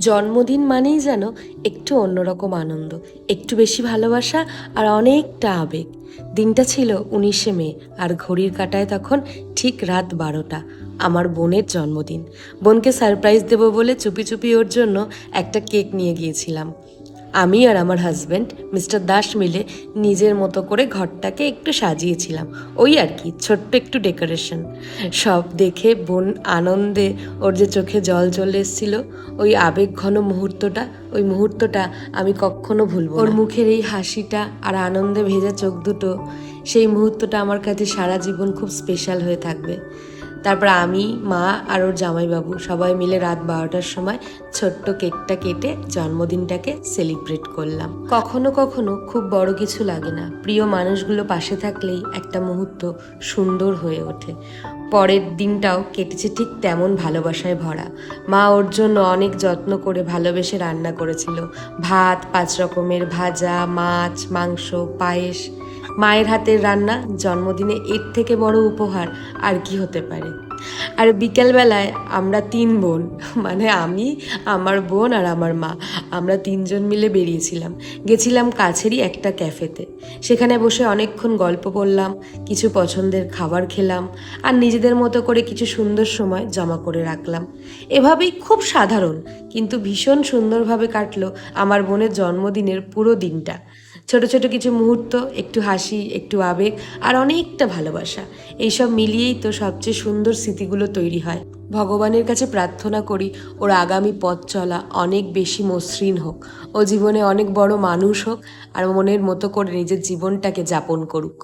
জন্মদিন মানেই যেন একটু অন্যরকম আনন্দ, একটু বেশি ভালোবাসা আর অনেকটা আবেগ। দিনটা ছিল 19শে মে, আর ঘড়ির কাঁটায় তখন ঠিক রাত 12টা। আমার বোনের জন্মদিন। বোনকে সারপ্রাইজ দেবো বলে চুপি চুপি ওর জন্য একটা কেক নিয়ে গিয়েছিলাম। আমি আর আমার হাজব্যান্ড মিস্টার দাস মিলে নিজের মতো করে ঘরটাকে একটু সাজিয়েছিলাম। ওই আর কি, ছোট্ট একটু ডেকোরেশন। সব দেখে বোন আনন্দে ওর যে চোখে জল চলে এসেছিল, ওই আবেগ ঘন মুহূর্তটা, ওই মুহূর্তটা আমি কখনো ভুলবো না। ওর মুখের এই হাসিটা আর আনন্দে ভেজা চোখ দুটো, সেই মুহূর্তটা আমার কাছে সারা জীবন খুব স্পেশাল হয়ে থাকবে। তারপর আমি, মা আর ওর জামাইবাবু সবাই মিলে রাত 12টার সময় ছোট্ট কেকটা কেটে জন্মদিনটাকে সেলিব্রেট করলাম। কখনো কখনো খুব বড় কিছু লাগে না, প্রিয় মানুষগুলো পাশে থাকলেই একটা মুহূর্ত সুন্দর হয়ে ওঠে। পরের দিনটাও কেটেছে ঠিক তেমন ভালোবাসায় ভরা। মা ওর জন্য অনেক যত্ন করে ভালোবেসে রান্না করেছিল। ভাত, 5 রকমের ভাজা, মাছ, মাংস, পায়েস। মায়ের হাতের রান্না জন্মদিনে এর থেকে বড় উপহার আর কি হতে পারে। আর বিকেলবেলায় আমরা 3 বোন, মানে আমি, আমার বোন আর আমার মা, আমরা 3জন মিলে বেরিয়েছিলাম। গেছিলাম কাছেরই একটা ক্যাফেতে। সেখানে বসে অনেকক্ষণ গল্প করলাম, কিছু পছন্দের খাবার খেলাম, আর নিজেদের মতো করে কিছু সুন্দর সময় জমা করে রাখলাম। এভাবেই খুব সাধারণ কিন্তু ভীষণ সুন্দরভাবে কাটলো আমার বোনের জন্মদিনের পুরো দিনটা। ছোট ছোট কিছু মুহূর্ত, একটু হাসি, একটু আবেগ আর অনেকটা ভালোবাসা, এইসব মিলিয়েই তো সবচেয়ে সুন্দর স্মৃতিগুলো তৈরি হয়। ভগবানের কাছে প্রার্থনা করি ওর আগামী পথ চলা অনেক বেশি মসৃণ হোক, ও জীবনে অনেক বড় মানুষ হোক, আর মনের মতো করে নিজের জীবনটাকে যাপন করুক।